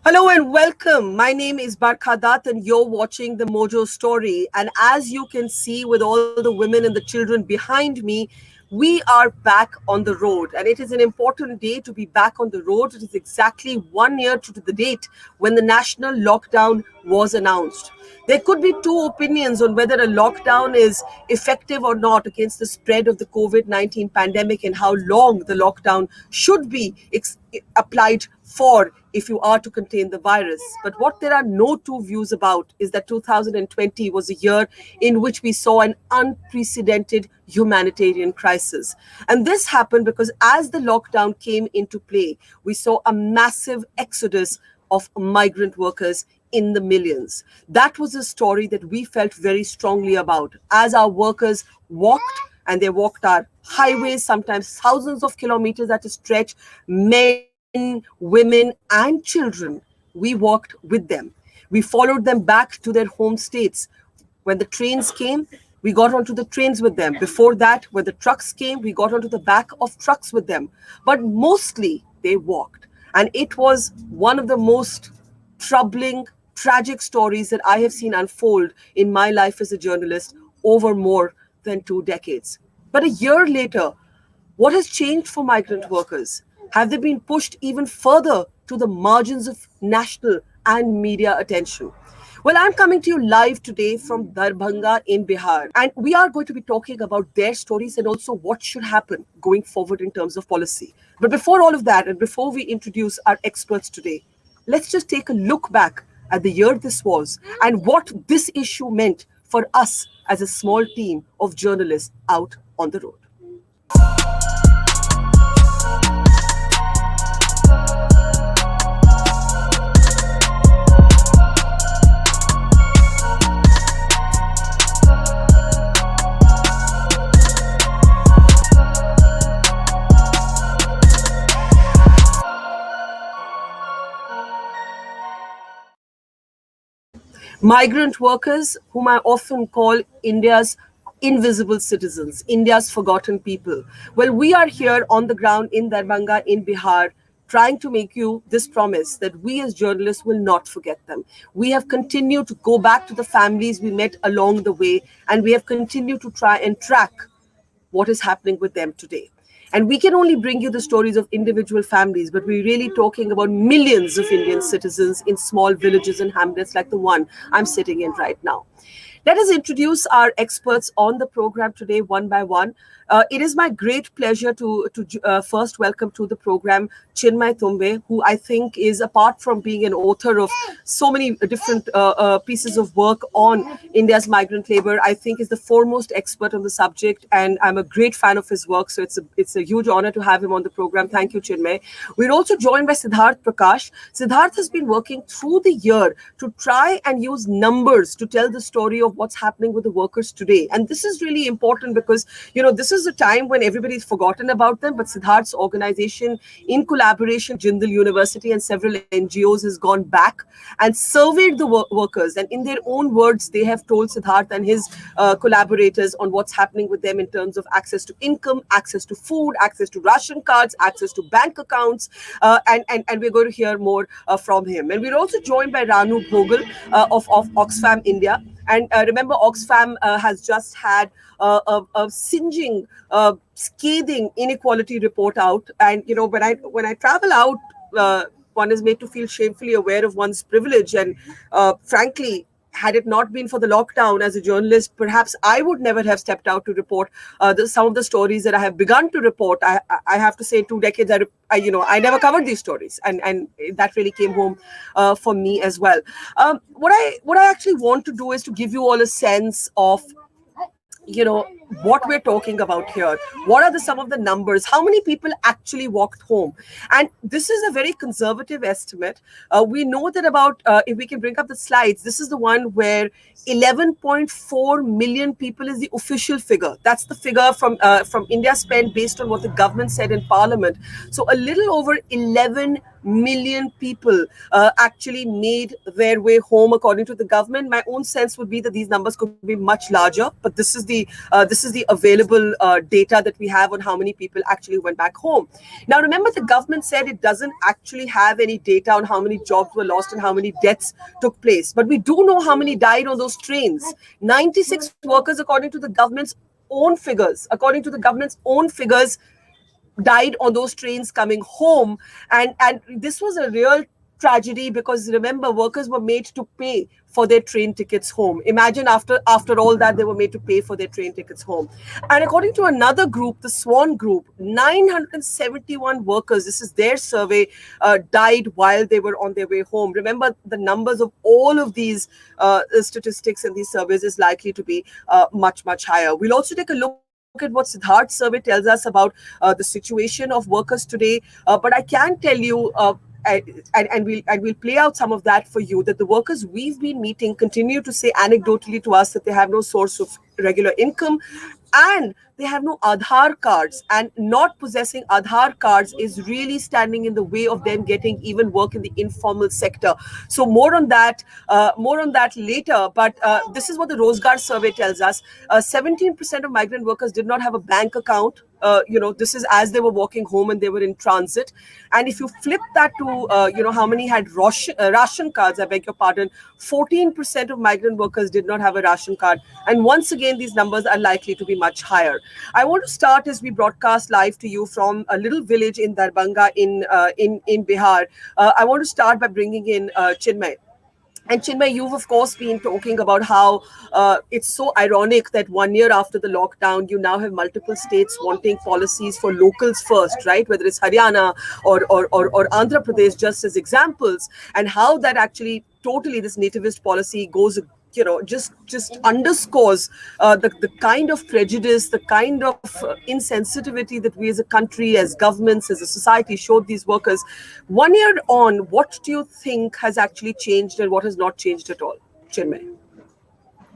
Hello and welcome. My name is Barkha Dutt and you're watching the Mojo Story. And as you can see with all the women and the children behind me, we are back on the road. And it is an important day to be back on the road. It is exactly 1 year to the date when the national lockdown was announced. There could be two opinions on whether a lockdown is effective or not against the spread of the COVID-19 pandemic and how long the lockdown should be applied for if you are to contain the virus. But what there are no two views about is that 2020 was a year in which we saw an unprecedented humanitarian crisis. And this happened because as the lockdown came into play, we saw a massive exodus of migrant workers in the millions. That was a story that we felt very strongly about as our workers walked, and they walked our highways, sometimes thousands of kilometers at a stretch, men, women, and children. We walked with them. We followed them back to their home states. When the trains came, we got onto the trains with them. Before that, when the trucks came, we got onto the back of trucks with them. But mostly they walked. And it was one of the most troubling, tragic stories that I have seen unfold in my life as a journalist over more than 2 decades. But a year later, what has changed for migrant workers? Have they been pushed even further to the margins of national and media attention? Well, I'm coming to you live today from Darbhanga in Bihar, and we are going to be talking about their stories and also what should happen going forward in terms of policy. But before all of that, and before we introduce our experts today, let's just take a look back at the year this was and what this issue meant for us as a small team of journalists out on the road. Migrant workers, whom I often call India's invisible citizens, India's forgotten people. Well, we are here on the ground in Darbhanga in Bihar, trying to make you this promise that we as journalists will not forget them. We have continued to go back to the families we met along the way, and we have continued to try and track what is happening with them today. And we can only bring you the stories of individual families, but we're really talking about millions of Indian citizens in small villages and hamlets like the one I'm sitting in right now. Let us introduce our experts on the program today one by one. It is my great pleasure to first welcome to the program Chinmay Tumbe, who I think is, apart from being an author of so many different pieces of work on India's migrant labor, I think is the foremost expert on the subject, and I'm a great fan of his work. So it's a huge honor to have him on the program. Thank you, Chinmay. We're also joined by Siddharth Prakash. Siddharth has been working through the year to try and use numbers to tell the story of what's happening with the workers today. And this is really important because, this is a time when everybody's forgotten about them, but Siddharth's organization, in collaboration with Jindal University and several NGOs, has gone back and surveyed the workers. And in their own words, they have told Siddharth and his collaborators on what's happening with them in terms of access to income, access to food, access to ration cards, access to bank accounts. And we're going to hear more from him. And we're also joined by Ranu, Bhogal of Oxfam India. And remember, Oxfam has just had a singeing, scathing inequality report out. And when I travel out, one is made to feel shamefully aware of one's privilege. And frankly, had it not been for the lockdown, as a journalist, perhaps I would never have stepped out to report some of the stories that I have begun to report. I have to say, 2 decades, I never covered these stories, and that really came home for me as well. What I actually want to do is to give you all a sense of what we're talking about here. What are some of the numbers? How many people actually walked home? And this is a very conservative estimate. We know that about, if we can bring up the slides, this is the one where 11.4 million people is the official figure. That's the figure from India Spend based on what the government said in Parliament. So a little over 11 million people actually made their way home, according to the government. My own sense would be that these numbers could be much larger, but this is the available data that we have on how many people actually went back home. Now, remember, the government said it doesn't actually have any data on how many jobs were lost and how many deaths took place, but we do know how many died on those trains. 96 workers, according to the government's own figures, died on those trains coming home. And this was a real tragedy, because remember, workers were made to pay for their train tickets home. Imagine, after all that, they were made to pay for their train tickets home. And according to another group, the Swan Group, 971 workers, this is their survey, died while they were on their way home. Remember, the numbers of all of these statistics and these surveys is likely to be much, much higher. We'll also take a look at what Siddharth's survey tells us about the situation of workers today. But I can tell you, and we'll play out some of that for you, that the workers we've been meeting continue to say anecdotally to us that they have no source of regular income, and they have no Aadhaar cards, and not possessing Aadhaar cards is really standing in the way of them getting even work in the informal sector. So more on that later. But this is what the Rozgar survey tells us. 17% of migrant workers did not have a bank account. This is as they were walking home and they were in transit. And if you flip that to, how many had ration cards, I beg your pardon, 14% of migrant workers did not have a ration card. And once again, these numbers are likely to be much higher. I want to start, as we broadcast live to you from a little village in Darbhanga in Bihar. I want to start by bringing in Chinmay. And Chinmay, you've of course been talking about how it's so ironic that 1 year after the lockdown, you now have multiple states wanting policies for locals first, right? Whether it's Haryana or Andhra Pradesh, just as examples, and how that actually totally, this nativist policy goes, just underscores the kind of prejudice, the kind of insensitivity that we as a country, as governments, as a society showed these workers. 1 year on, what do you think has actually changed and what has not changed at all? Chinmay.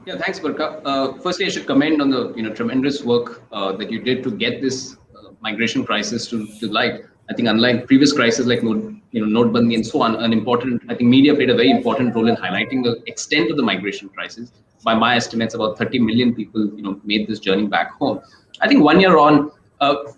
Yeah, thanks, Barkha. Firstly, I should commend on the tremendous work that you did to get this migration crisis to light. I think unlike previous crises like Notebandi and so on, I think media played a very important role in highlighting the extent of the migration crisis. By my estimates, about 30 million people made this journey back home. I think 1 year on,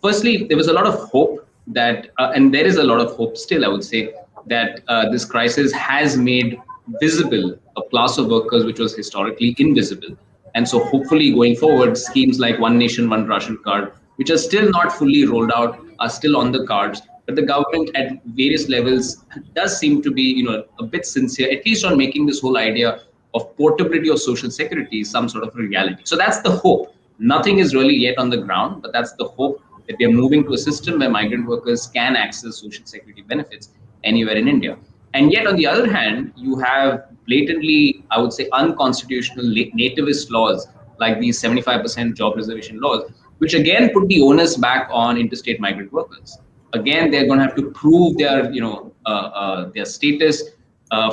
firstly, there was a lot of hope that, and there is a lot of hope still, I would say, that this crisis has made visible a class of workers which was historically invisible. And so hopefully going forward, schemes like One Nation, One Ration Card, which are still not fully rolled out, are still on the cards. But the government at various levels does seem to be, a bit sincere, at least on making this whole idea of portability of social security some sort of a reality. So that's the hope. Nothing is really yet on the ground, but that's the hope, that we are moving to a system where migrant workers can access social security benefits anywhere in India. And yet, on the other hand, you have blatantly, I would say, unconstitutional nativist laws like these 75% job reservation laws, which again put the onus back on interstate migrant workers. Again, they're going to have to prove their status.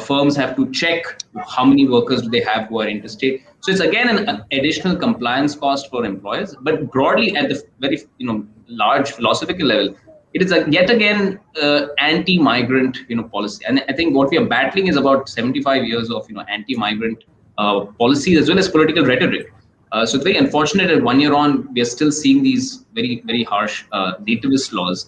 Firms have to check how many workers do they have who are interstate. So it's again an additional compliance cost for employers. But broadly, at the very large philosophical level, it is yet again anti-migrant policy. And I think what we are battling is about 75 years of anti-migrant policies as well as political rhetoric. So it's very unfortunate that 1 year on, we are still seeing these very, very harsh nativist laws.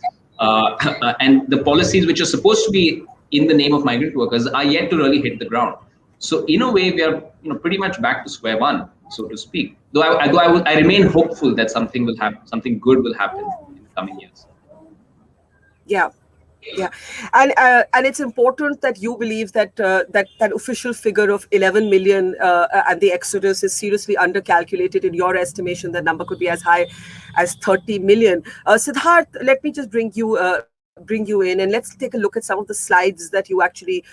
And the policies which are supposed to be in the name of migrant workers are yet to really hit the ground. So in a way, we are pretty much back to square one, so to speak. Though I remain hopeful that something will happen, something good will happen in the coming years. Yeah. And it's important that you believe that that official figure of 11 million and the exodus is seriously undercalculated. In your estimation, the number could be as high as 30 million. Siddharth, let me just bring you in, and let's take a look at some of the slides that you actually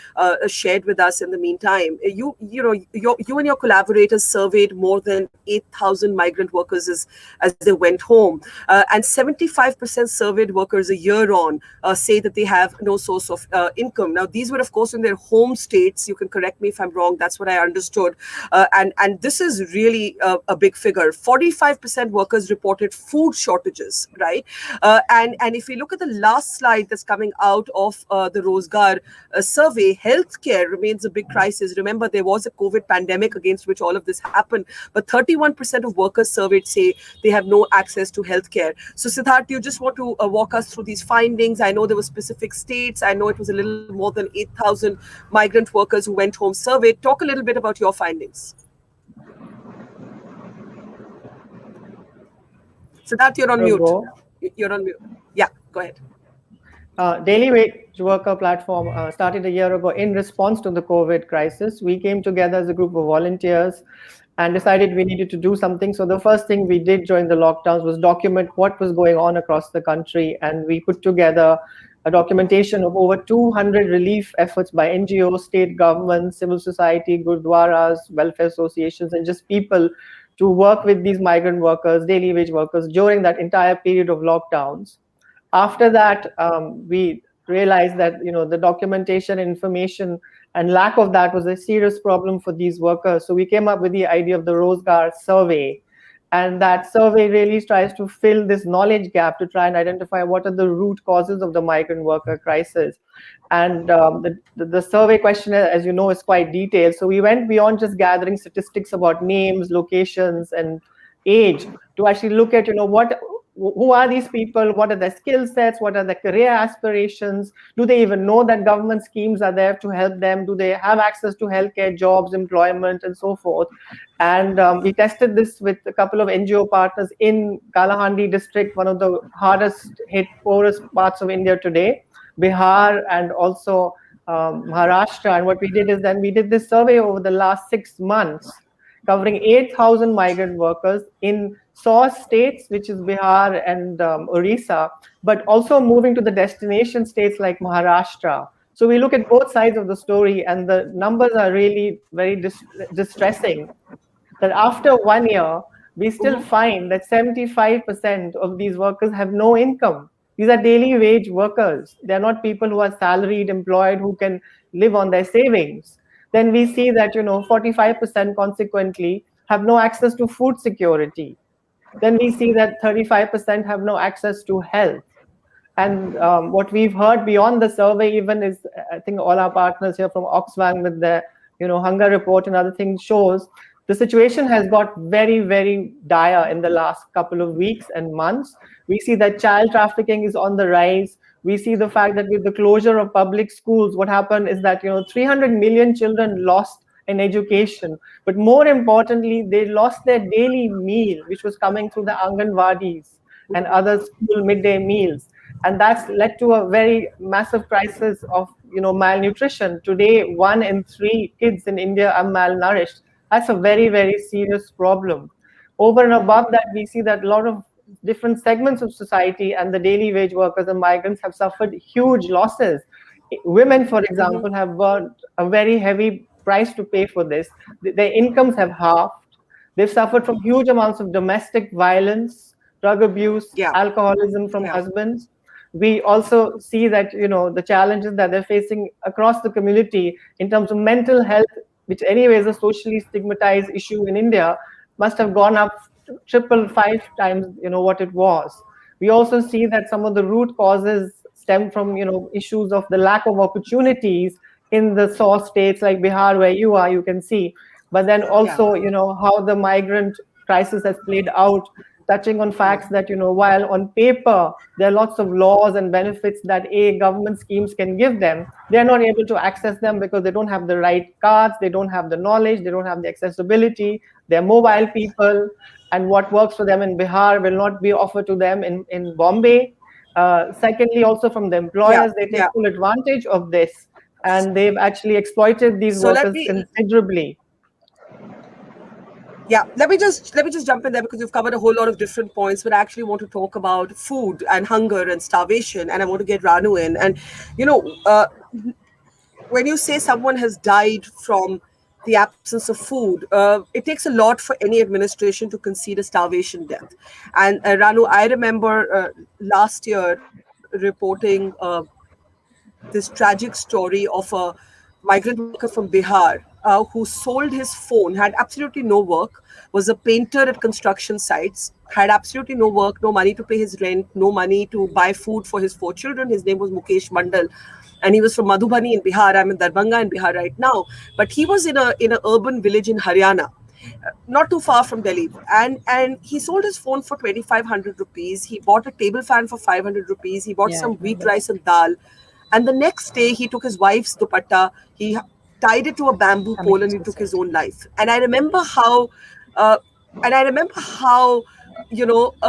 shared with us in the meantime. You and your collaborators surveyed more than 8,000 migrant workers as they went home, and 75% surveyed workers a year on say that they have no source of income. Now, these were, of course, in their home states. You can correct me if I'm wrong. That's what I understood. And this is really a big figure. 45% workers reported food shortages, right? And if we look at the last slide, insight that's coming out of the Rozgar survey. Healthcare remains a big crisis. Remember, there was a COVID pandemic against which all of this happened, but 31% of workers surveyed say they have no access to healthcare. So, Siddharth, you just want to walk us through these findings? I know there were specific states. I know it was a little more than 8,000 migrant workers who went home surveyed. Talk a little bit about your findings. Siddharth, you're on mute. You're on mute. Yeah, go ahead. Daily wage worker platform started a year ago in response to the COVID crisis. We came together as a group of volunteers and decided we needed to do something. So the first thing we did during the lockdowns was document what was going on across the country. And we put together a documentation of over 200 relief efforts by NGOs, state governments, civil society, gurdwaras, welfare associations, and just people to work with these migrant workers, daily wage workers, during that entire period of lockdowns. After that, we realized that the documentation, information, and lack of that was a serious problem for these workers. So we came up with the idea of the Rozgar survey. And that survey really tries to fill this knowledge gap to try and identify what are the root causes of the migrant worker crisis. And the survey questionnaire, as you know, is quite detailed. So we went beyond just gathering statistics about names, locations, and age to actually look at, who are these people? What are their skill sets? What are their career aspirations? Do they even know that government schemes are there to help them? Do they have access to healthcare, jobs, employment, and so forth? And we tested this with a couple of NGO partners in Kalahandi district, one of the hardest hit, poorest parts of India today, Bihar, and also Maharashtra. And what we did is then we did this survey over the last 6 months, covering 8,000 migrant workers in source states, which is Bihar and Orissa, but also moving to the destination states like Maharashtra. So we look at both sides of the story, and the numbers are really very distressing. That after 1 year, we still find that 75% of these workers have no income. These are daily wage workers. They're not people who are salaried, employed, who can live on their savings. Then we see that 45% consequently have no access to food security. Then we see that 35% have no access to health. And what we've heard beyond the survey even is, I think all our partners here from Oxfam with their hunger report and other things shows the situation has got very, very dire in the last couple of weeks and months. We see that child trafficking is on the rise. We see the fact that with the closure of public schools, what happened is that 300 million children lost in education. But more importantly, they lost their daily meal, which was coming through the Anganwadis and other school midday meals. And that's led to a very massive crisis of malnutrition. Today, 1 in 3 kids in India are malnourished. That's a very, very serious problem. Over and above that, we see that a lot of different segments of society and the daily wage workers and migrants have suffered huge losses. Women, for example, have got a very heavy price to pay for this. Their incomes have halved. They've suffered from huge amounts of domestic violence, drug abuse, alcoholism from husbands. We also see that, the challenges that they're facing across the community in terms of mental health, which anyway is a socially stigmatized issue in India, must have gone up 5 times, what it was. We also see that some of the root causes stem from, issues of the lack of opportunities in the source states like Bihar, where you are, you can see. But then also, how the migrant crisis has played out, touching on facts that, while on paper, there are lots of laws and benefits that government schemes can give them, they're not able to access them because they don't have the right cards, they don't have the knowledge, they don't have the accessibility, they're mobile people, and what works for them in Bihar will not be offered to them in Bombay. Secondly, also from the employers, they take full advantage of this, and they've actually exploited these workers considerably. Yeah, let me just jump in there because you've covered a whole lot of different points, but I actually want to talk about food and hunger and starvation, and I want to get Ranu in. And when you say someone has died from the absence of food, it takes a lot for any administration to concede a starvation death. And Ranu, I remember last year reporting this tragic story of a migrant worker from Bihar who sold his phone, had absolutely no work, was a painter at construction sites, had absolutely no work, no money to pay his rent, no money to buy food for his 4 children. His name was Mukesh Mandal, and he was from Madhubani in Bihar. I'm in Darbhanga in Bihar right now, but he was in a urban village in Haryana, not too far from Delhi. And he sold his phone for 2,500 rupees. He bought a table fan for 500 rupees. He bought Yeah, some I wheat, remember. rice, and dal. And the next day, he took his wife's dupatta. He tied it to a bamboo pole and he took his own life. And I remember how, uh,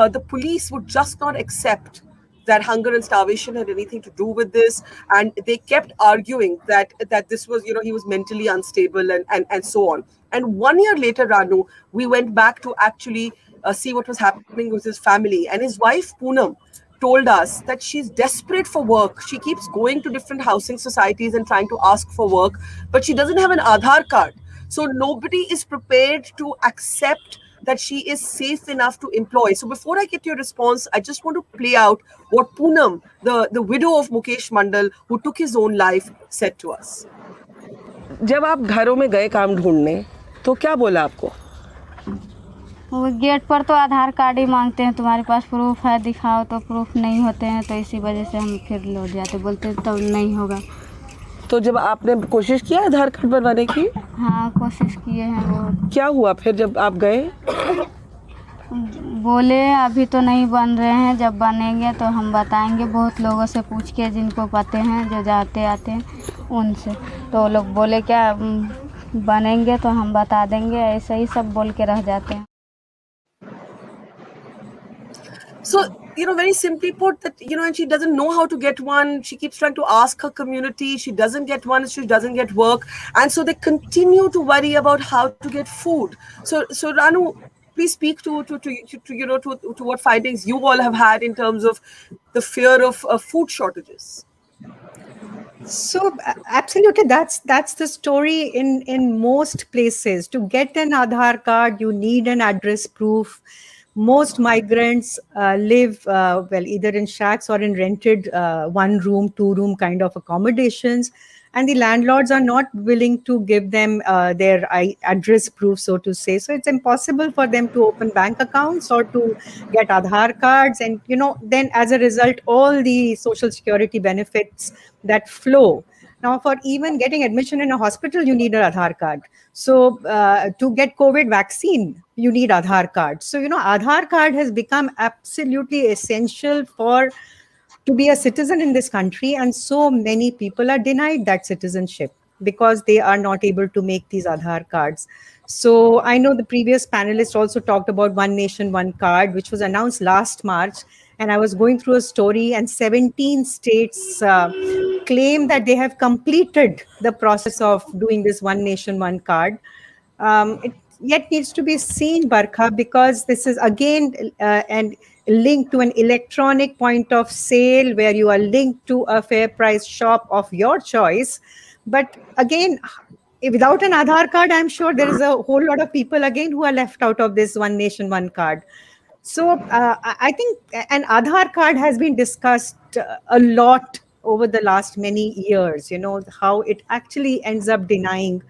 the police would just not accept that hunger and starvation had anything to do with this, and they kept arguing that this was, he was mentally unstable, and so on. And 1 year later, Ranu, we went back to actually see what was happening with his family, and his wife Poonam told us that she's desperate for work. She keeps going to different housing societies and trying to ask for work, but she doesn't have an Aadhaar card. So nobody is prepared to accept that she is safe enough to employ. So before I get your response, I just want to play out what Poonam, the widow of Mukesh Mandal, who took his own life, said to us. जब आप घरों में गए काम ढूंढने, तो क्या बोला आपको? वो गेट पर तो आधार कार्ड ही मांगते हैं, तुम्हारे पास प्रूफ है दिखाओ, तो प्रूफ नहीं होते हैं, तो इसी वजह से हम फिर लौट जाते, बोलते तब नहीं होगा। तो जब आपने कोशिश किया आधार कार्ड बनवाने की? हाँ, कोशिश किए हैं। वो क्या हुआ फिर जब आप गए? बोले अभी तो नहीं बन रहे हैं, जब बनेंगे तो हम बताएंगे। बहुत लोगों से पूछ के जिनको पते हैं, जो जाते आते हैं उनसे, तो वो लोग बोले क्या बनेंगे तो हम बता देंगे, ऐसे ही सब बोल के रह जाते हैं। So, very simply put, that, and she doesn't know how to get one. She keeps trying to ask her community. She doesn't get one. She doesn't get work. And so they continue to worry about how to get food. So Ranu, please speak to what findings you all have had in terms of the fear of food shortages. So absolutely, that's the story in most places. To get an Aadhaar card, you need an address proof. Most migrants live either in shacks or in rented 1-room, 2-room kind of accommodations, and the landlords are not willing to give them their address proof, so to say. So it's impossible for them to open bank accounts or to get Aadhaar cards, and then as a result, all the social security benefits that flow. Now, for even getting admission in a hospital, you need an Aadhaar card. So to get COVID vaccine, you need Aadhaar card. So, Aadhaar card has become absolutely essential to be a citizen in this country. And so many people are denied that citizenship because they are not able to make these Aadhaar cards. So I know the previous panelist also talked about One Nation, One Card, which was announced last March. And I was going through a story, and 17 states claim that they have completed the process of doing this One Nation, One Card. It yet needs to be seen, Barkha, because this is again and linked to an electronic point of sale where you are linked to a fair price shop of your choice. But again, without an Aadhaar card, I'm sure there is a whole lot of people again who are left out of this One Nation, One Card. So I think an Aadhaar card has been discussed a lot over the last many years, how it actually ends up denying,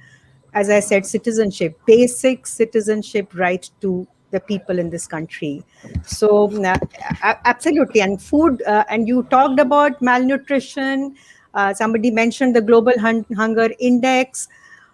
as I said, citizenship, basic citizenship right to the people in this country. So absolutely. And food, and you talked about malnutrition. Somebody mentioned the global hunger index.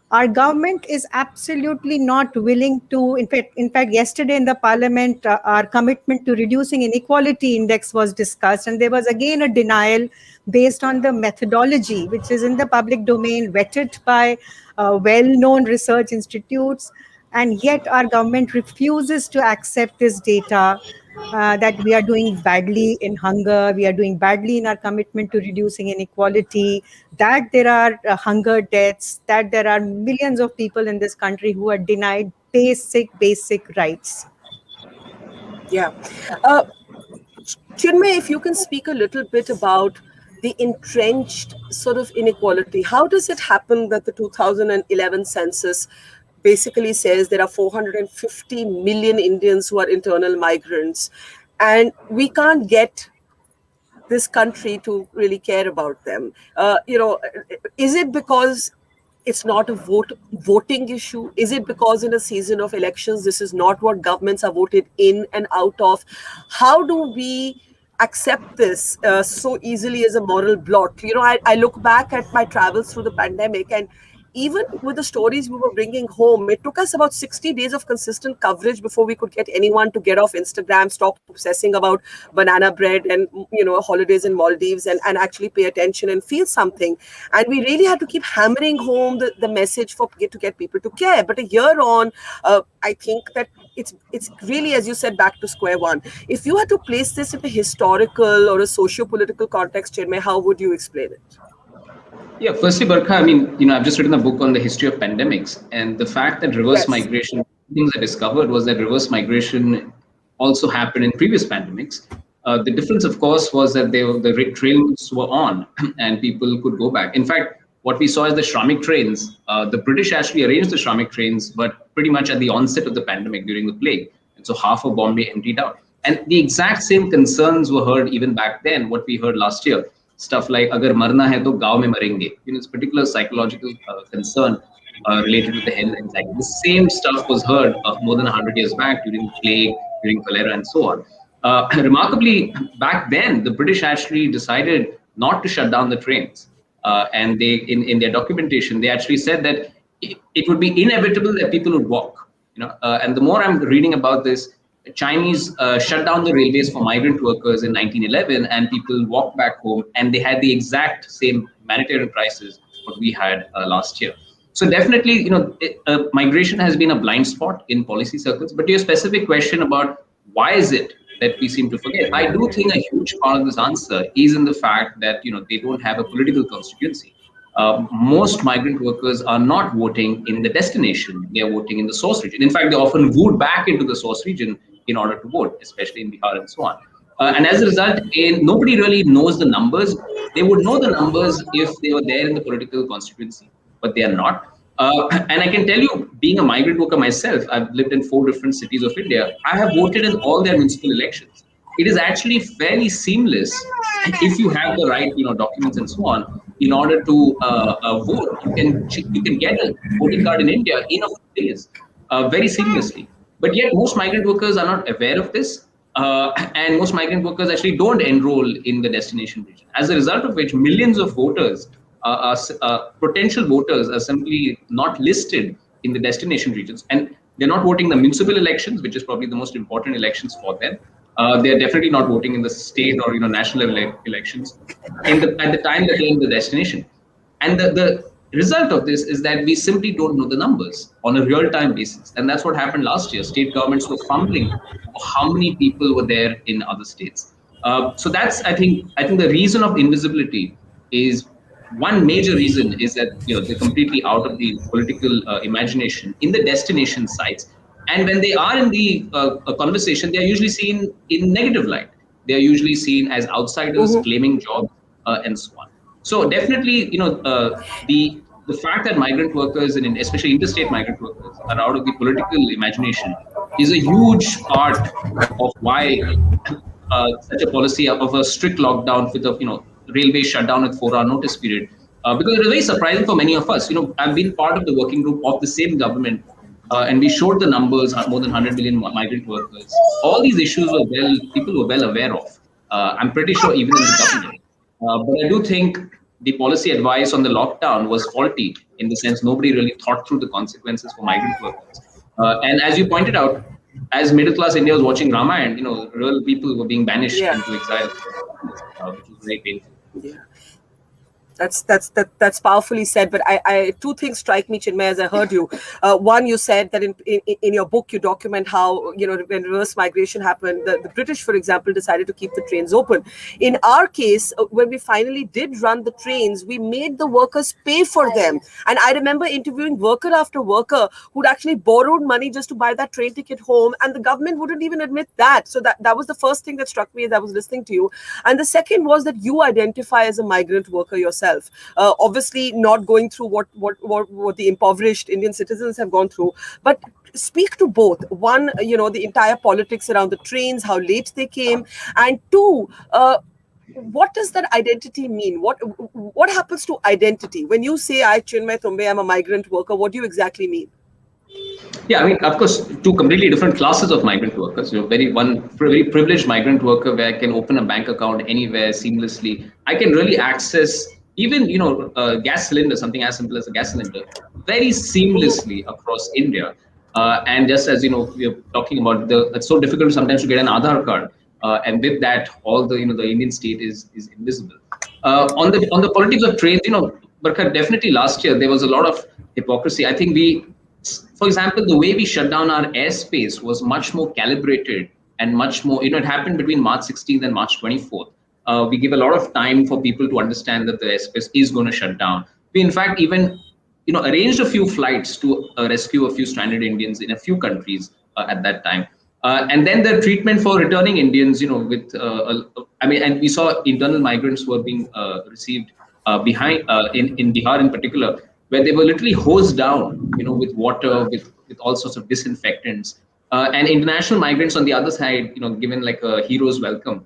Our government is absolutely not willing to, in fact, yesterday in the parliament, our commitment to reducing inequality index was discussed. And there was again a denial based on the methodology, which is in the public domain, vetted by well-known research institutes. And yet our government refuses to accept this data, that we are doing badly in hunger, we are doing badly in our commitment to reducing inequality, that there are hunger deaths, that there are millions of people in this country who are denied basic rights. Yeah. Chinmay, if you can speak a little bit about the entrenched sort of inequality. How does it happen that the 2011 census basically says there are 450 million Indians who are internal migrants, and we can't get this country to really care about them? Is it because it's not a voting issue? Is it because in a season of elections, this is not what governments are voted in and out of? How do we accept this so easily as a moral blot? I look back at my travels through the pandemic, and even with the stories we were bringing home, it took us about 60 days of consistent coverage before we could get anyone to get off Instagram, stop obsessing about banana bread and holidays in Maldives, and actually pay attention and feel something. And we really had to keep hammering home the message to get people to care. But a year on, I think that it's really, as you said, back to square one. If you had to place this in a historical or a socio-political context, Chinmay, how would you explain it? Yeah, firstly, Barkha, I mean, I've just written a book on the history of pandemics, and the fact that reverse migration, things I discovered was that reverse migration also happened in previous pandemics. The difference, of course, was that the trains were on and people could go back. In fact, what we saw is the Shramik trains. The British actually arranged the Shramik trains, but pretty much at the onset of the pandemic during the plague. And so half of Bombay emptied out. And the exact same concerns were heard even back then, what we heard last year. Stuff like, agar marna hai to gaon mein marenge. It's particular psychological concern related to the health anxiety. The same stuff was heard more than 100 years back during plague, during cholera, and so on. Remarkably, back then, the British actually decided not to shut down the trains. And they, in their documentation, they actually said that it would be inevitable that people would walk. And the more I'm reading about this, Chinese shut down the railways for migrant workers in 1911, and people walked back home, and they had the exact same humanitarian crisis what we had last year. So definitely, migration has been a blind spot in policy circles. But to your specific question about why is it that we seem to forget, I do think a huge part of this answer is in the fact that they don't have a political constituency. Most migrant workers are not voting in the destination; they are voting in the source region. In fact, they often vote back into the source region in order to vote, especially in Bihar and so on. And as a result, nobody really knows the numbers. They would know the numbers if they were there in the political constituency, but they are not. And I can tell you, being a migrant worker myself, I've lived in 4 different cities of India. I have voted in all their municipal elections. It is actually fairly seamless if you have the right, documents and so on. In order to vote, you can get a voting card in India in a few days, very seamlessly. But yet, most migrant workers are not aware of this, and most migrant workers actually don't enroll in the destination region. As a result of which, millions of voters, potential voters, are simply not listed in the destination regions, and they're not voting the municipal elections, which is probably the most important elections for them. They're definitely not voting in the state or national level elections at the time that they're in the destination. And the result of this is that we simply don't know the numbers on a real-time basis. And that's what happened last year. State governments were fumbling for how many people were there in other states. So that's, I think the reason of invisibility is, one major reason is that they're completely out of the political imagination in the destination sites. And when they are in the conversation, they are usually seen in negative light. They are usually seen as outsiders claiming jobs and so on. So definitely, the fact that migrant workers, and especially interstate migrant workers, are out of the political imagination is a huge part of why such a policy of a strict lockdown with a railway shutdown with 4-hour notice period. Because it was very surprising for many of us. I've been part of the working group of the same government, and we showed the numbers, more than 100 million migrant workers. All these issues people were well aware of. I'm pretty sure even in the government. But I do think the policy advice on the lockdown was faulty, in the sense nobody really thought through the consequences for migrant workers. And as you pointed out, as middle class India was watching Ramayana, real people were being banished into exile, which was very painful. Yeah. That's powerfully said. But I 2 things strike me, Chinmay, as I heard you. One, you said that in your book you document how when reverse migration happened, the British, for example, decided to keep the trains open. In our case, when we finally did run the trains, we made the workers pay for them. And I remember interviewing worker after worker who'd actually borrowed money just to buy that train ticket home, and the government wouldn't even admit that. So that was the first thing that struck me as I was listening to you. And the second was that you identify as a migrant worker yourself. Obviously not going through what the impoverished Indian citizens have gone through, but speak to both. One, the entire politics around the trains, how late they came, and 2, what does that identity mean? What happens to identity when you say, I, Chinmay Tumbe, I'm a migrant worker? What do you exactly mean? Yeah, I mean, of course, two completely different classes of migrant workers. One very privileged migrant worker where I can open a bank account anywhere seamlessly. I can really access even gas cylinder, something as simple as a gas cylinder, very seamlessly across India. And just as we're talking about it's so difficult sometimes to get an Aadhaar card, and with that, all the Indian state is invisible. On the politics of trade, Barkha, definitely last year there was a lot of hypocrisy. I think for example, the way we shut down our airspace was much more calibrated and much more, it happened between March 16th and March 24th. We give a lot of time for people to understand that the airspace is going to shut down. We, in fact, even arranged a few flights to rescue a few stranded Indians in a few countries at that time. And then the treatment for returning Indians, and we saw internal migrants who were being received behind in Bihar in particular, where they were literally hosed down, with water, with all sorts of disinfectants, and international migrants on the other side, given like a hero's welcome.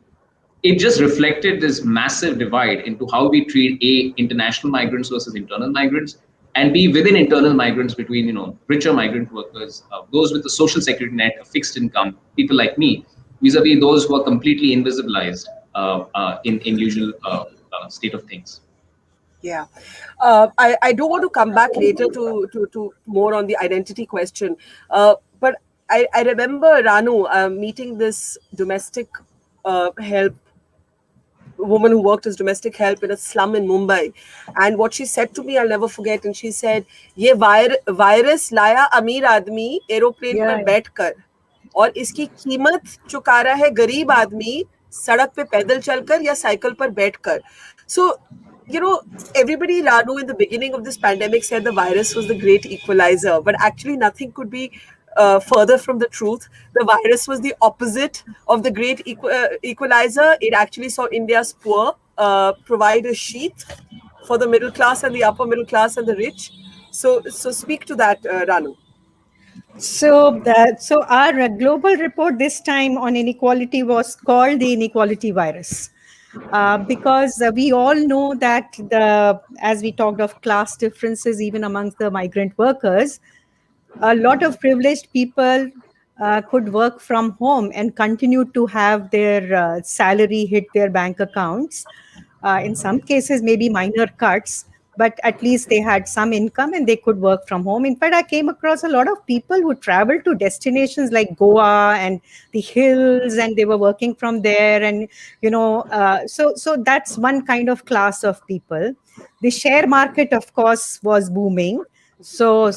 It just reflected this massive divide into how we treat international migrants versus internal migrants, and within internal migrants between richer migrant workers, those with a social security net, a fixed income, people like me, vis-a-vis those who are completely invisibilized in usual state of things. Yeah, I do want to come back later to more on the identity question, but I remember Ranu meeting this domestic help woman who worked as domestic help in a slum in Mumbai, and what she said to me I'll never forget. And she said, "ये virus लाया अमीर आदमी aeroplane पर बैठकर, और इसकी कीमत चुका रहा है गरीब आदमी सड़क पे पैदल चलकर या साइकिल पर बैठकर." So, everybody, Ranu, in the beginning of this pandemic said the virus was the great equalizer, but actually nothing could be further from the truth. The virus was the opposite of the great equalizer. It actually saw India's poor provide a sheath for the middle class and the upper middle class and the rich. So speak to that, Ranu. So our global report this time on inequality was called the Inequality Virus. Because we all know that as we talked of class differences even amongst the migrant workers, a lot of privileged people could work from home and continue to have their salary hit their bank accounts. In some cases, maybe minor cuts, but at least they had some income and they could work from home. In fact, I came across a lot of people who traveled to destinations like Goa and the hills, and they were working from there. And, so that's one kind of class of people. The share market, of course, was booming. So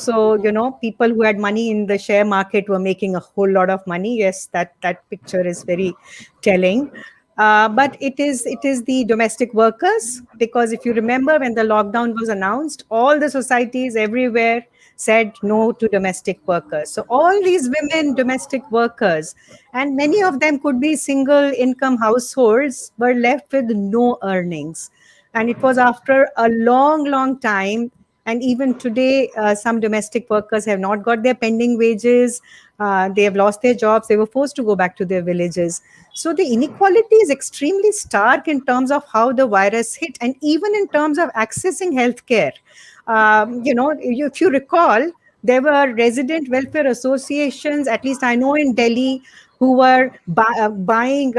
people who had money in the share market were making a whole lot of money. Yes, that picture is very telling. But it is the domestic workers, because if you remember when the lockdown was announced, all the societies everywhere said no to domestic workers. So all these women domestic workers, and many of them could be single income households, were left with no earnings. And it was after a long time. And even today, some domestic workers have not got their pending wages. They have lost their jobs. They were forced to go back to their villages. So the inequality is extremely stark in terms of how the virus hit, and even in terms of accessing healthcare. If you recall, there were resident welfare associations, at least I know in Delhi, who were buying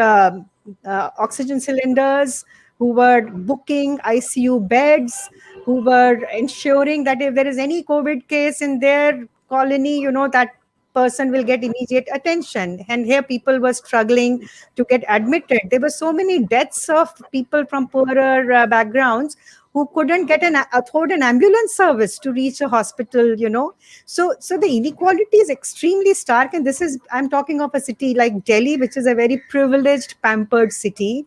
oxygen cylinders, who were booking ICU beds, who were ensuring that if there is any COVID case in their colony, that person will get immediate attention. And here people were struggling to get admitted. There were so many deaths of people from poorer backgrounds who couldn't afford an ambulance service to reach a hospital, So the inequality is extremely stark. And I'm talking of a city like Delhi, which is a very privileged, pampered city.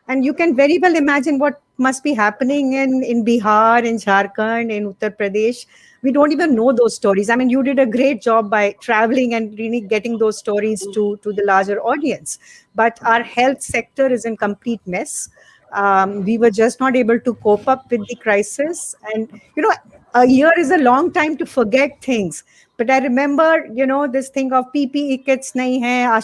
And you can very well imagine what must be happening in Bihar, in Jharkhand, in Uttar Pradesh. We don't even know those stories. I mean, you did a great job by traveling and really getting those stories to the larger audience. But our health sector is in complete mess. We were just not able to cope up with the crisis. And, a year is a long time to forget things. But I remember, this thing of PPE kits nahi hai,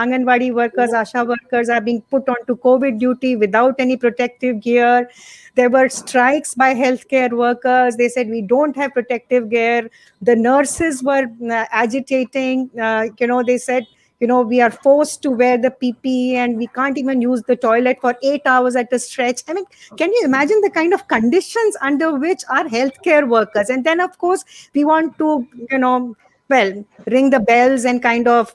Anganwadi workers, Asha workers are being put onto COVID duty without any protective gear. There were strikes by healthcare workers. They said, we don't have protective gear. The nurses were agitating. They said, we are forced to wear the PPE and we can't even use the toilet for 8 hours at a stretch. I mean, can you imagine the kind of conditions under which our healthcare workers? And then, of course, we want to, ring the bells and kind of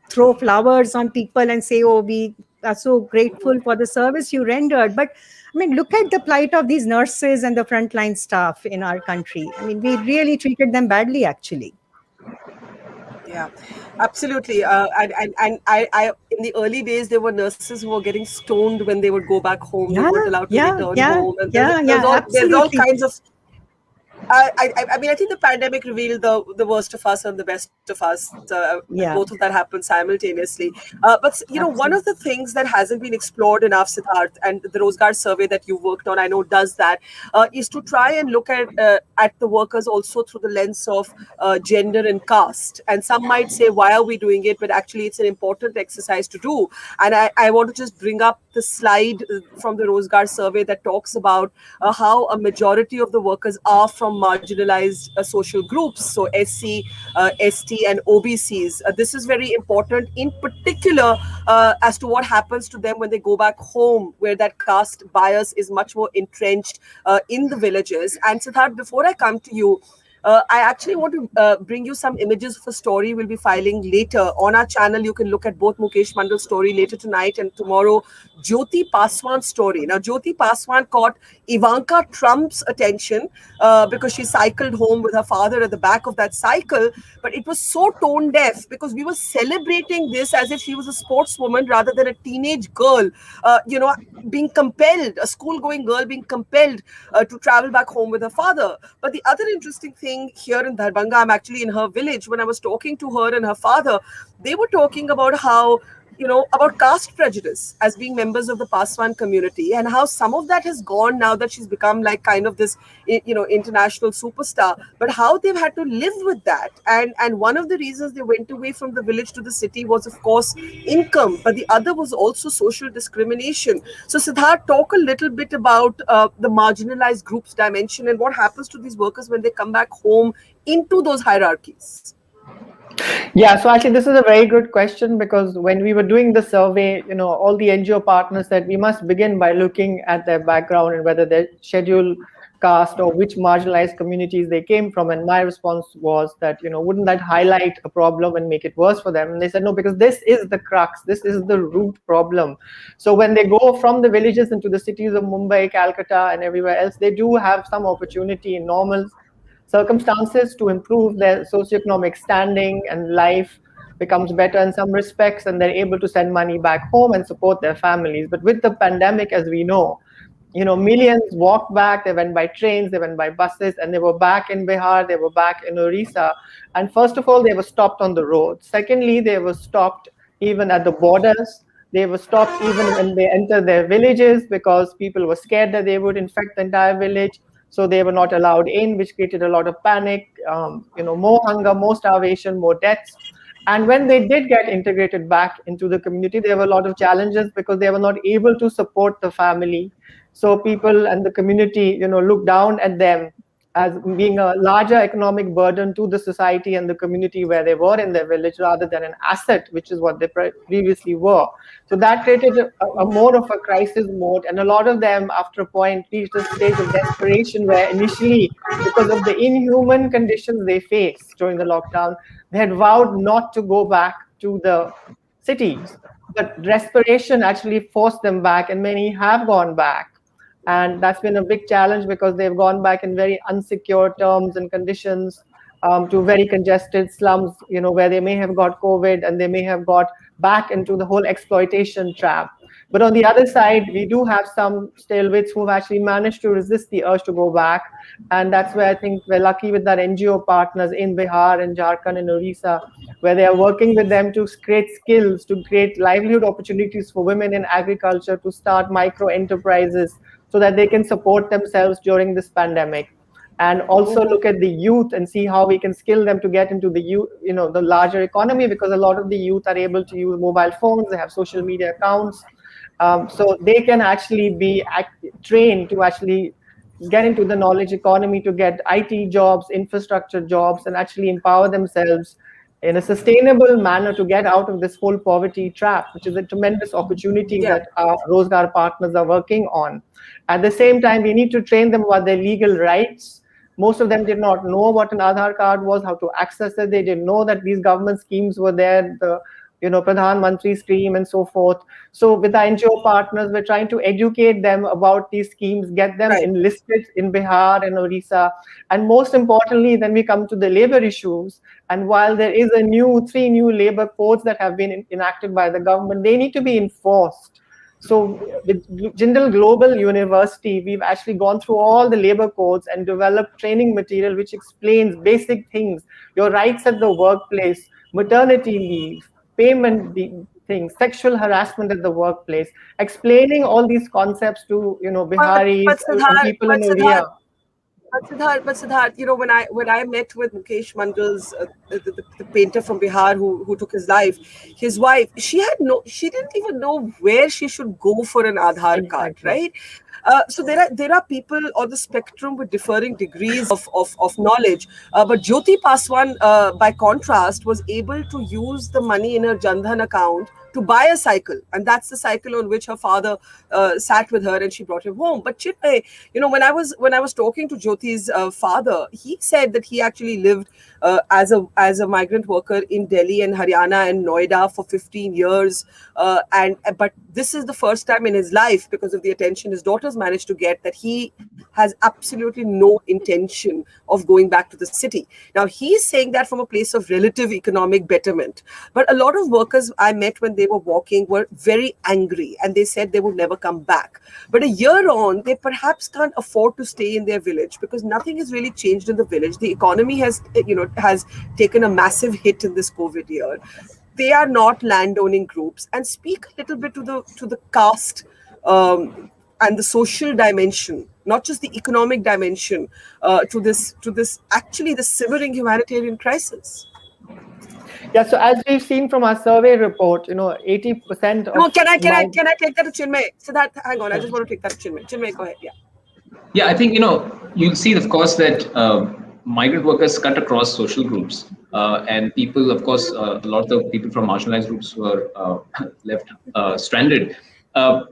throw flowers on people and say, oh, we are so grateful for the service you rendered. But I mean, look at the plight of these nurses and the frontline staff in our country. I mean, we really treated them badly, actually. Yeah, absolutely. And in the early days, there were nurses who were getting stoned when they would go back home. They weren't allowed to return home. And there's all kinds of. I mean, I think the pandemic revealed the worst of us and the best of us. Both of that happened simultaneously. But one of the things that hasn't been explored enough, Siddharth, and the Rozgar survey that you worked on, I know does that, is to try and look at the workers also through the lens of gender and caste. And some might say, why are we doing it? But actually, it's an important exercise to do. And I want to just bring up the slide from the Rozgar survey that talks about how a majority of the workers are from marginalized social groups, so SC, ST, and OBCs. This is very important, in particular, as to what happens to them when they go back home, where that caste bias is much more entrenched in the villages. And Siddharth, before I come to you, I actually want to bring you some images of a story we'll be filing later. On our channel, you can look at both Mukesh Mandal's story later tonight and tomorrow, Jyoti Paswan's story. Now, Jyoti Paswan caught Ivanka Trump's attention because she cycled home with her father at the back of that cycle. But it was so tone deaf because we were celebrating this as if she was a sportswoman rather than a teenage girl, being compelled, a school-going girl being compelled to travel back home with her father. But the other interesting thing here in Darbhanga, I'm actually in her village. When I was talking to her and her father, they were talking about how, about caste prejudice as being members of the Paswan community, and how some of that has gone now that she's become like kind of this, international superstar, but how they've had to live with that. And one of the reasons they went away from the village to the city was, of course, income, but the other was also social discrimination. So Siddharth, talk a little bit about the marginalized groups dimension and what happens to these workers when they come back home into those hierarchies. Yeah, so actually this is a very good question, because when we were doing the survey, all the NGO partners said we must begin by looking at their background and whether they're scheduled caste or which marginalized communities they came from. And my response was that, wouldn't that highlight a problem and make it worse for them? And they said, no, because this is the crux, this is the root problem. So when they go from the villages into the cities of Mumbai, Calcutta, and everywhere else, they do have some opportunity in normal circumstances to improve their socioeconomic standing, and life becomes better in some respects, and they're able to send money back home and support their families. But with the pandemic, as we know, millions walked back, they went by trains, they went by buses, and they were back in Bihar, they were back in Orissa. And first of all, they were stopped on the road. Secondly, they were stopped even at the borders. They were stopped even when they entered their villages, because people were scared that they would infect the entire village. So they were not allowed in, which created a lot of panic, more hunger, more starvation, more deaths. And when they did get integrated back into the community, there were a lot of challenges because they were not able to support the family. So people and the community, looked down at them as being a larger economic burden to the society and the community where they were in their village, rather than an asset, which is what they previously were. So that created a more of a crisis mode. And a lot of them, after a point, reached a stage of desperation where initially, because of the inhuman conditions they faced during the lockdown, they had vowed not to go back to the cities. But desperation actually forced them back, and many have gone back. And that's been a big challenge because they've gone back in very unsecure terms and conditions to very congested slums, where they may have got COVID and they may have got back into the whole exploitation trap. But on the other side, we do have some stalwarts who've actually managed to resist the urge to go back. And that's where I think we're lucky with our NGO partners in Bihar and Jharkhand and Orissa, where they are working with them to create skills, to create livelihood opportunities for women in agriculture, to start micro enterprises so that they can support themselves during this pandemic. and also look at the youth and see how we can skill them to get into the youth, the larger economy, because a lot of the youth are able to use mobile phones, they have social media accounts, so they can actually be trained to actually get into the knowledge economy, to get IT jobs, infrastructure jobs, and actually empower themselves in a sustainable manner to get out of this whole poverty trap, which is a tremendous opportunity that our Rozgar partners are working on. At the same time, we need to train them about their legal rights. Most of them did not know what an Aadhaar card was, how to access it. They didn't know that these government schemes were there, the Pradhan Mantri scheme and so forth. So with our NGO partners, we're trying to educate them about these schemes, get them enlisted in Bihar and Orissa. And most importantly, then we come to the labor issues. And while there is three new labor codes that have been enacted by the government, they need to be enforced. So with Jindal Global University, we've actually gone through all the labor codes and developed training material which explains basic things, your rights at the workplace, maternity leave, payment things, sexual harassment at the workplace, explaining all these concepts to Biharis and people in Oriya. But Siddharth, when I met with Mukesh Mandal's the painter from Bihar who took his life, his wife, she didn't even know where she should go for an Aadhaar card, right? So there are people on the spectrum with differing degrees of knowledge. But Jyoti Paswan, by contrast, was able to use the money in her Jan Dhan account to buy a cycle, and that's the cycle on which her father sat with her, and she brought him home. But Chinmay, when I was talking to Jyoti's father, he said that he actually lived as a migrant worker in Delhi and Haryana and Noida for 15 years, but this is the first time in his life, because of the attention his daughters managed to get, that he has absolutely no intention of going back to the city. Now he's saying that from a place of relative economic betterment, but a lot of workers I met when they were walking were very angry, and they said they would never come back. But a year on, they perhaps can't afford to stay in their village because nothing has really changed in the village. The economy has taken a massive hit in this COVID year. They are not landowning groups. And speak a little bit to the caste and the social dimension, not just the economic dimension, to this actually the simmering humanitarian crisis. Yeah, so as we've seen from our survey report, 80% of... No, can I take that to Chinmay? Siddharth, hang on, I just want to take that to Chinmay. Chinmay, go ahead, Yeah, I think, you'll see, of course, that migrant workers cut across social groups, and people, of course, a lot of the people from marginalized groups were left stranded. A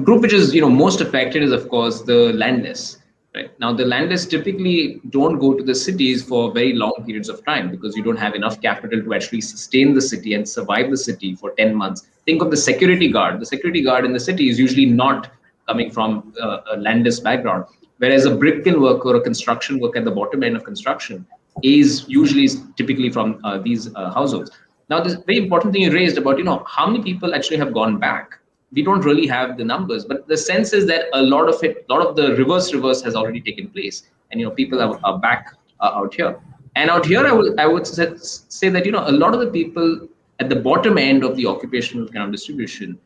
group which is, most affected is, of course, the landless. Right. Now, the landless typically don't go to the cities for very long periods of time because you don't have enough capital to actually sustain the city and survive the city for 10 months. Think of the security guard. The security guard in the city is usually not coming from a landless background, whereas a brick kiln worker or a construction worker at the bottom end of construction is usually typically from these households. Now, this very important thing you raised about, how many people actually have gone back. We don't really have the numbers, but the sense is that a lot of the reverse has already taken place, and people are back out here. And out here, I would say that a lot of the people at the bottom end of the occupational kind of distribution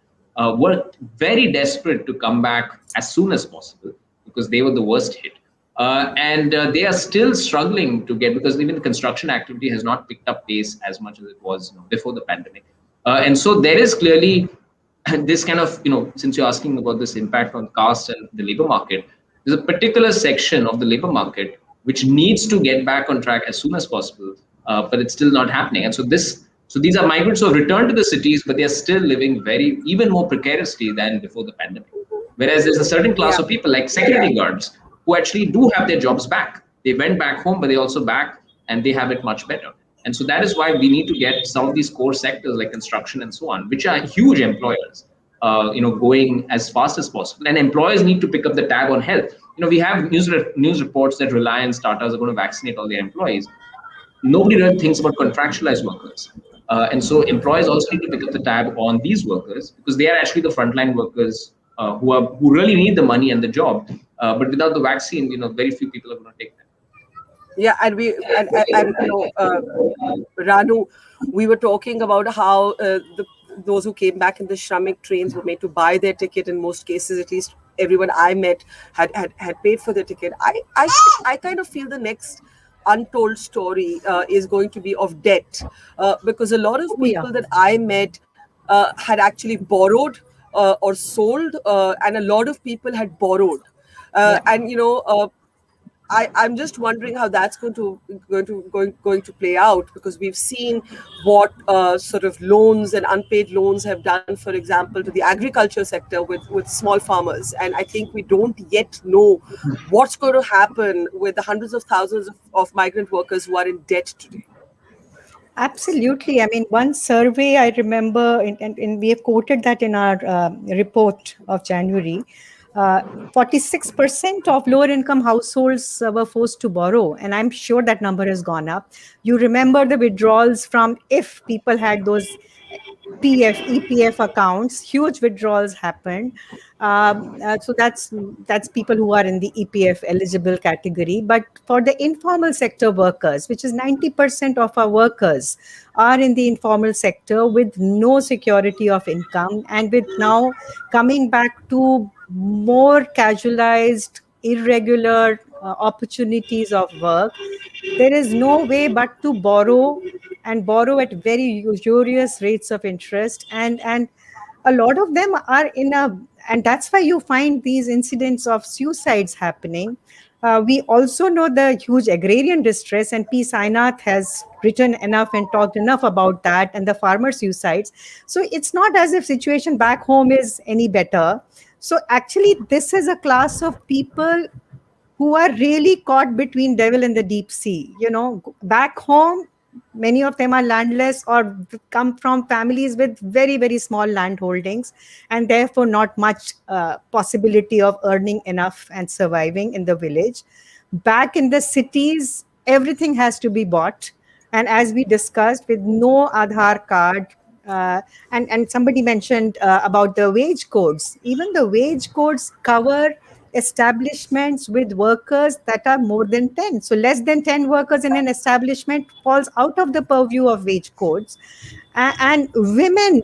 were very desperate to come back as soon as possible because they were the worst hit, and they are still struggling to get, because even the construction activity has not picked up pace as much as it was before the pandemic, and so there is clearly this kind of, since you're asking about this impact on caste and the labor market, there's a particular section of the labor market which needs to get back on track as soon as possible, but it's still not happening. And so these are migrants who have returned to the cities, but they are still living even more precariously than before the pandemic. Whereas there's a certain class of people like security guards who actually do have their jobs back. They went back home, but they also back and they have it much better. And so that is why we need to get some of these core sectors like construction and so on, which are huge employers, going as fast as possible. And employers need to pick up the tab on health. We have news reports that Reliance, Tatas are going to vaccinate all their employees. Nobody really thinks about contractualized workers. And so employers also need to pick up the tab on these workers because they are actually the frontline workers who really need the money and the job. But without the vaccine, very few people are going to take that. Yeah, and Ranu, we were talking about how those who came back in the Shramik trains were made to buy their ticket in most cases, at least everyone I met had paid for the ticket. I kind of feel the next untold story is going to be of debt, because a lot of Oh, yeah. people that I met had actually borrowed or sold, and a lot of people had borrowed, Yeah. and I'm just wondering how that's going to play out, because we've seen what sort of loans and unpaid loans have done, for example, to the agriculture sector with small farmers, and I think we don't yet know what's going to happen with the hundreds of thousands of migrant workers who are in debt today. Absolutely. I mean, one survey I remember, and we have quoted that in our report of January. 46% of lower income households were forced to borrow, and I'm sure that number has gone up. You remember the withdrawals from, if people had those PF, EPF accounts, huge withdrawals happened. So that's people who are in the EPF eligible category. But for the informal sector workers, which is 90% of our workers are in the informal sector with no security of income, and with now coming back to more casualized, irregular opportunities of work, there is no way but to borrow, and borrow at very usurious rates of interest, and a lot of them are in a, and that's why you find these incidents of suicides happening. We also know the huge agrarian distress, and P. Sainath has written enough and talked enough about that, and the farmer suicides. So it's not as if situation back home is any better. So actually this is a class of people who are really caught between devil and the deep sea. Back home, many of them are landless or come from families with very, very small land holdings, and therefore not much possibility of earning enough and surviving in the village. Back in the cities, everything has to be bought. And as we discussed, with no Aadhaar card, and somebody mentioned about the wage codes. Even the wage codes cover establishments with workers that are more than 10. So less than 10 workers in an establishment falls out of the purview of wage codes. And women,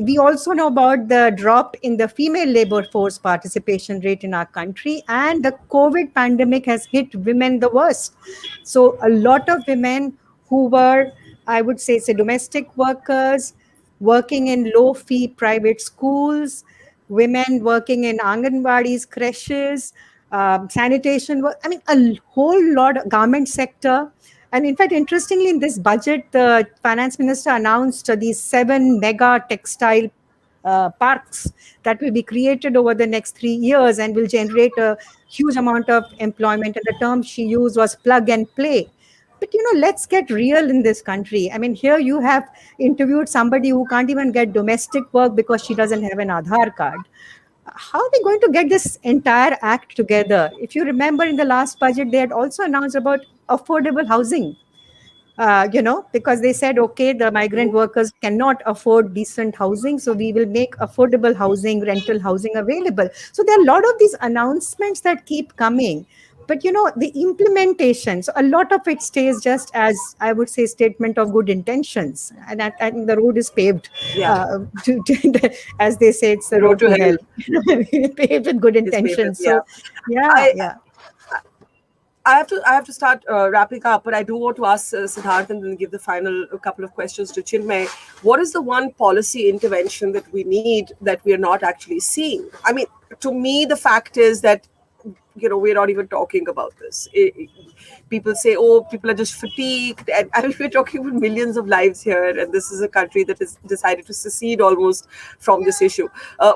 we also know about the drop in the female labor force participation rate in our country, and the COVID pandemic has hit women the worst. So a lot of women who were, I would say domestic workers, working in low fee private schools, women working in Anganwadis, creches, sanitation work. I mean, a whole lot of garment sector. And in fact, interestingly, in this budget, the finance minister announced these 7 mega textile parks that will be created over the next 3 years and will generate a huge amount of employment. And the term she used was plug and play. But let's get real in this country. I mean, here you have interviewed somebody who can't even get domestic work because she doesn't have an Aadhaar card. How are we going to get this entire act together? If you remember, in the last budget, they had also announced about affordable housing. Because they said, okay, the migrant workers cannot afford decent housing, so we will make affordable housing, rental housing available. So there are a lot of these announcements that keep coming. But the implementation, so a lot of it stays just as, I would say, statement of good intentions, and I think the road is paved. Yeah. As they say, it's the road to hell. Paved with good It's paved, intentions. yeah. So I have to start wrapping up, but I do want to ask Siddharth and then give the final couple of questions to Chinmay. What is the one policy intervention that we need that we are not actually seeing? I mean, to me, the fact is that we're not even talking about this. People say, oh, people are just fatigued. And I mean, we're talking about millions of lives here. And this is a country that has decided to secede almost from this issue.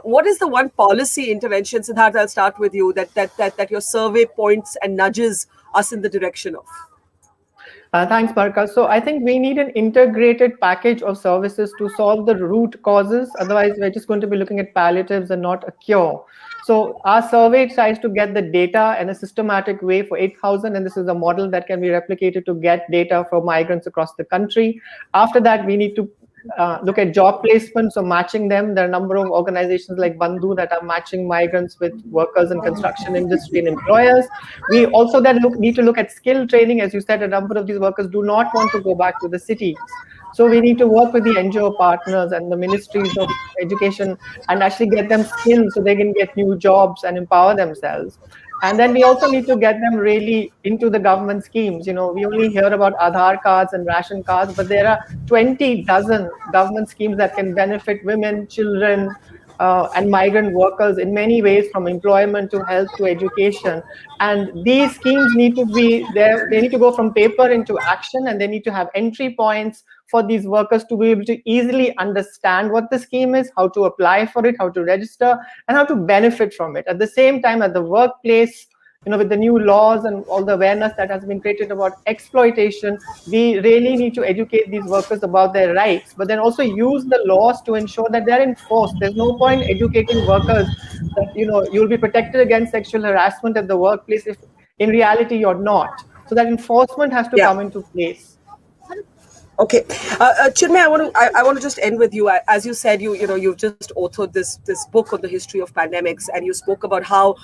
What is the one policy intervention, Siddharth, I'll start with you, that your survey points and nudges us in the direction of? Thanks, Barkha. So I think we need an integrated package of services to solve the root causes. Otherwise, we're just going to be looking at palliatives and not a cure. So our survey tries to get the data in a systematic way for 8,000, and this is a model that can be replicated to get data for migrants across the country. After that, we need to look at job placement, so matching them. There are a number of organizations like Bandhu that are matching migrants with workers in construction industry and employers. We also then need to look at skill training. As you said, a number of these workers do not want to go back to the cities. So we need to work with the NGO partners and the ministries of education and actually get them skills so they can get new jobs and empower themselves. And then we also need to get them really into the government schemes. We only hear about Aadhaar cards and ration cards, but there are 20 dozen government schemes that can benefit women, children, and migrant workers in many ways, from employment to health to education. And these schemes need to be there. They need to go from paper into action, and they need to have entry points for these workers to be able to easily understand what the scheme is, how to apply for it, how to register, and how to benefit from it. At the same time, at the workplace, with the new laws and all the awareness that has been created about exploitation, we really need to educate these workers about their rights, but then also use the laws to ensure that they're enforced. There's no point educating workers that, you'll be protected against sexual harassment at the workplace if in reality you're not. So that enforcement has to come into place. Okay, Chinmay, I want to just end with you. As you said, you've just authored this book on the history of pandemics, and you spoke about how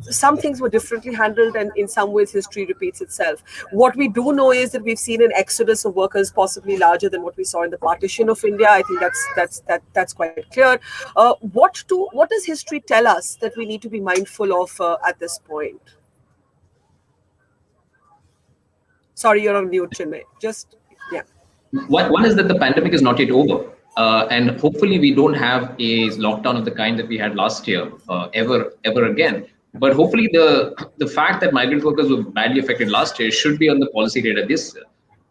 some things were differently handled, and in some ways history repeats itself. What we do know is that we've seen an exodus of workers, possibly larger than what we saw in the partition of India. I think that's quite clear. What does history tell us that we need to be mindful of at this point? Sorry, you're on mute, Chinmay. One is that the pandemic is not yet over, and hopefully we don't have a lockdown of the kind that we had last year ever again. But hopefully the fact that migrant workers were badly affected last year should be on the policy radar this year.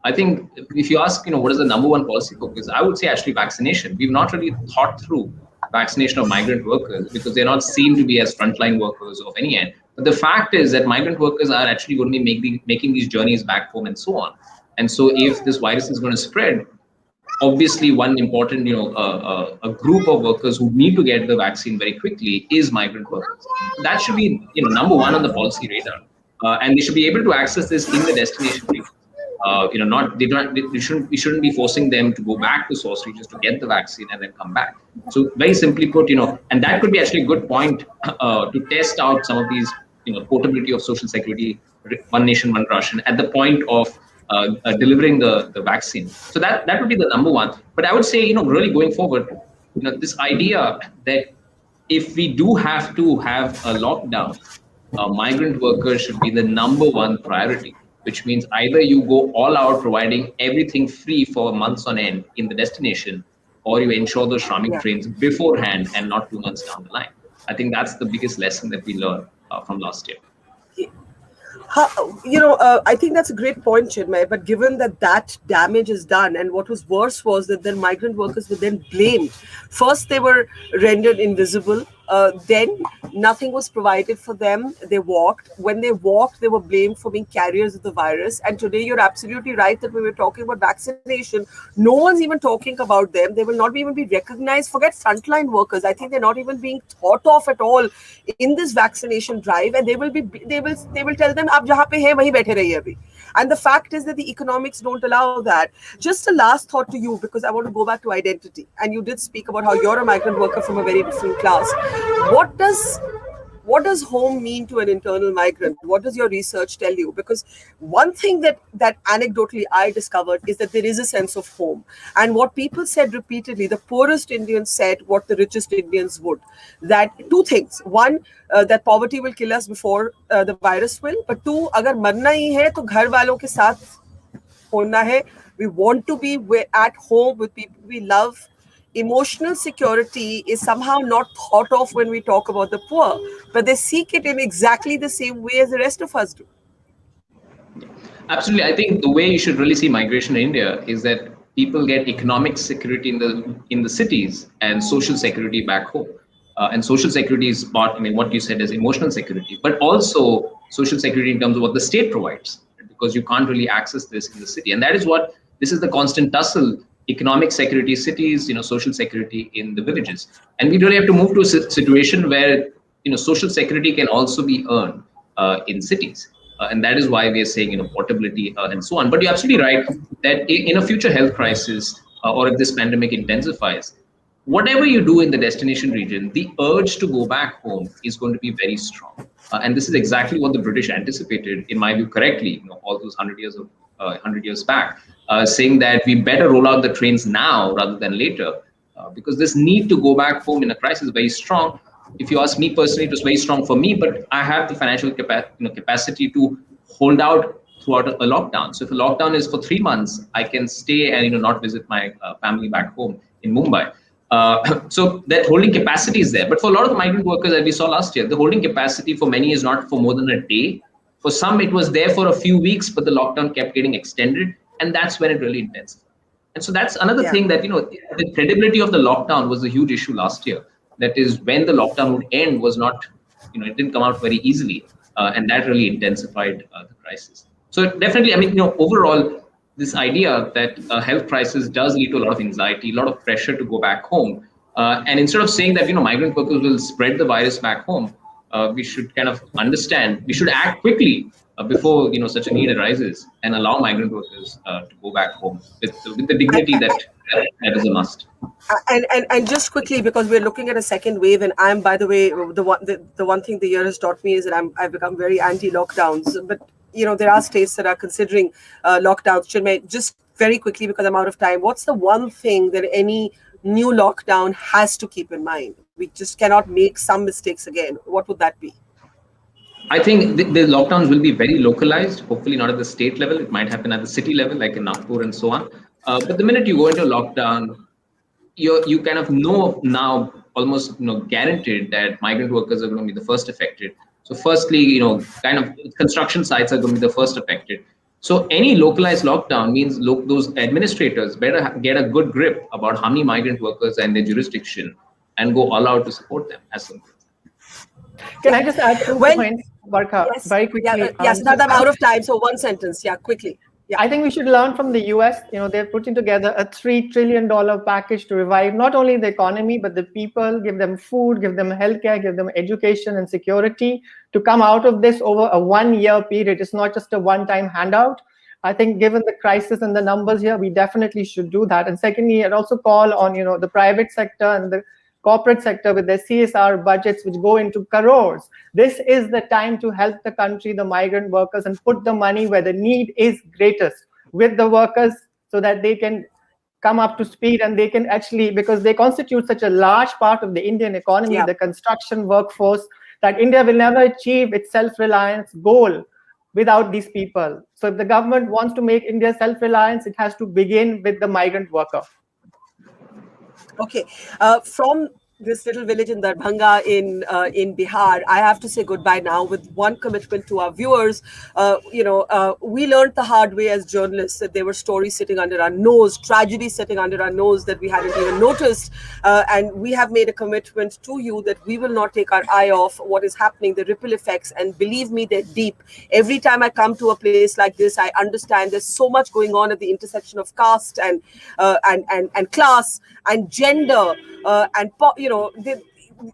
I think if you ask, what is the number one policy focus, I would say actually vaccination. We've not really thought through vaccination of migrant workers because they're not seen to be as frontline workers of any end. But the fact is that migrant workers are actually going to be making these journeys back home and so on. And so if this virus is going to spread, obviously one important, a group of workers who need to get the vaccine very quickly is migrant workers. That should be, number one on the policy radar. And they should be able to access this in the destination region. We shouldn't be forcing them to go back to source regions to get the vaccine and then come back. So very simply put, and that could be actually a good point to test out some of these, portability of social security, one nation, one ration at the point of delivering the vaccine. So that would be the number one. But I would say, really going forward, this idea that if we do have to have a lockdown, migrant workers should be the number one priority, which means either you go all out providing everything free for months on end in the destination, or you ensure those Shramik trains beforehand and not 2 months down the line. I think that's the biggest lesson that we learned from last year. I think that's a great point, Chinmay, but given that damage is done, and what was worse was that then migrant workers were then blamed. First, they were rendered invisible. Then nothing was provided for them. They walked. When they walked, they were blamed for being carriers of the virus. And today, you're absolutely right that we were talking about vaccination. No one's even talking about them. They will not even be recognized. Forget frontline workers. I think they're not even being thought of at all in this vaccination drive. And they will tell them, "Aap jahan pe hai, wahi baithe rahiye abhi." And the fact is that the economics don't allow that. Just a last thought to you, because I want to go back to identity. And you did speak about how you're a migrant worker from a very different class. What does home mean to an internal migrant? What does your research tell you? Because one thing that anecdotally I discovered is that there is a sense of home. And what people said repeatedly, the poorest Indians said what the richest Indians would. That two things. One, that poverty will kill us before the virus will. But two, agar marna hi hai, to ghar walon ke saath hona hai. We want to be at home with people we love. Emotional security is somehow not thought of when we talk about the poor, but they seek it in exactly the same way as the rest of us do. Absolutely. I think the way you should really see migration in India is that people get economic security in the cities and social security back home. And social security is part, what you said is emotional security, but also social security in terms of what the state provides, because you can't really access this in the city. And this is the constant tussle. Economic security cities, social security in the villages. And we really have to move to a situation where, social security can also be earned in cities. And that is why we are saying, portability and so on. But you're absolutely right that in a future health crisis or if this pandemic intensifies, whatever you do in the destination region, the urge to go back home is going to be very strong. And this is exactly what the British anticipated, in my view, correctly, all those 100 years back. saying that we better roll out the trains now rather than later, because this need to go back home in a crisis is very strong. If you ask me personally, it was very strong for me, but I have the financial capacity to hold out throughout a lockdown. So if a lockdown is for 3 months, I can stay and not visit my family back home in Mumbai. So that holding capacity is there. But for a lot of the migrant workers that we saw last year, the holding capacity for many is not for more than a day. For some, it was there for a few weeks, but the lockdown kept getting extended. And that's when it really intensified. And so that's another thing that, the credibility of the lockdown was a huge issue last year. That is, when the lockdown would end was not, it didn't come out very easily. And that really intensified the crisis. So definitely, overall, this idea that a health crisis does lead to a lot of anxiety, a lot of pressure to go back home. And instead of saying that, migrant workers will spread the virus back home, we should kind of understand, we should act quickly before, such a need arises and allow migrant workers to go back home with the dignity that is a must. And just quickly, because we're looking at a second wave, and I'm, by the way, the one thing the year has taught me is that I've become very anti-lockdowns. But there are states that are considering lockdowns. Chinmay, just very quickly, because I'm out of time, what's the one thing that any new lockdown has to keep in mind? We just cannot make some mistakes again. What would that be? I think the lockdowns will be very localized, hopefully not at the state level. It might happen at the city level, like in Nagpur and so on. But the minute you go into lockdown, you kind of know now, almost guaranteed, that migrant workers are going to be the first affected. So firstly, kind of construction sites are going to be the first affected. So any localized lockdown means those administrators better get a good grip about how many migrant workers are in their jurisdiction and go all out to support them as simple. Can I just add 2 points, Barkha, very quickly? Yes, I'm out of time. So one sentence, quickly. Yeah. I think we should learn from the US. They're putting together a $3 trillion package to revive not only the economy, but the people, give them food, give them healthcare, give them education and security to come out of this over a 1-year period. It's not just a one-time handout. I think given the crisis and the numbers here, we definitely should do that. And secondly, I'd also call on, the private sector and the corporate sector with their CSR budgets, which go into crores. This is the time to help the country, the migrant workers, and put the money where the need is greatest with the workers so that they can come up to speed and they can actually, because they constitute such a large part of the Indian economy, the construction workforce, that India will never achieve its self-reliance goal without these people. So if the government wants to make India self-reliant, it has to begin with the migrant worker. Okay, from this little village in Darbhanga in Bihar, I have to say goodbye now with one commitment to our viewers. We learned the hard way as journalists that there were stories sitting under our nose, tragedies sitting under our nose that we hadn't even noticed. And we have made a commitment to you that we will not take our eye off what is happening, the ripple effects. And believe me, they're deep. Every time I come to a place like this, I understand there's so much going on at the intersection of caste and class and gender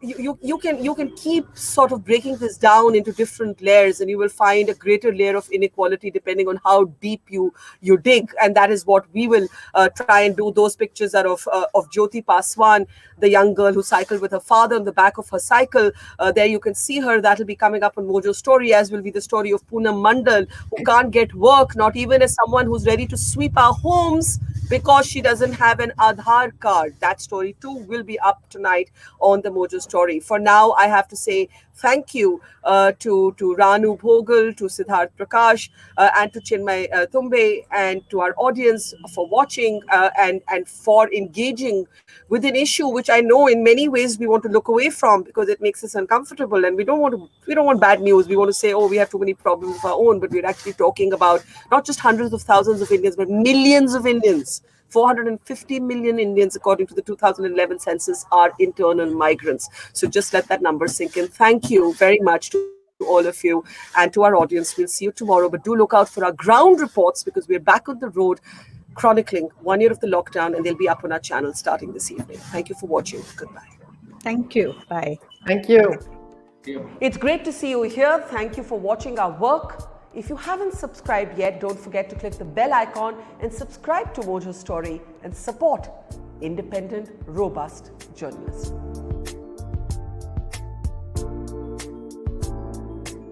you can keep sort of breaking this down into different layers, and you will find a greater layer of inequality depending on how deep you dig. And that is what we will try and do. Those pictures are of Jyoti Paswan, the young girl who cycled with her father on the back of her cycle. There you can see her. That'll be coming up on Mojo Story, as will be the story of Poonam Mandal, who can't get work, not even as someone who's ready to sweep our homes because she doesn't have an Aadhaar card. That story too will be up tonight on the Mojo Story. For now, I have to say thank you to Ranu, Bhogal, to Siddharth, Prakash, and to Chinmay Tumbe, and to our audience for watching and for engaging with an issue which I know in many ways we want to look away from because it makes us uncomfortable, and we don't want bad news. We want to say, oh, we have too many problems of our own, but we're actually talking about not just hundreds of thousands of Indians, but millions of Indians. 450 million Indians, according to the 2011 census, are internal migrants. So just let that number sink in. Thank you very much to all of you and to our audience. We'll see you tomorrow, but do look out for our ground reports because we're back on the road chronicling 1 year of the lockdown, and they'll be up on our channel starting this evening. Thank you for watching. Goodbye. Thank you. Bye. Thank you. It's great to see you here. Thank you for watching our work. If you haven't subscribed yet, don't forget to click the bell icon and subscribe to Mojo Story and support independent, robust journalism.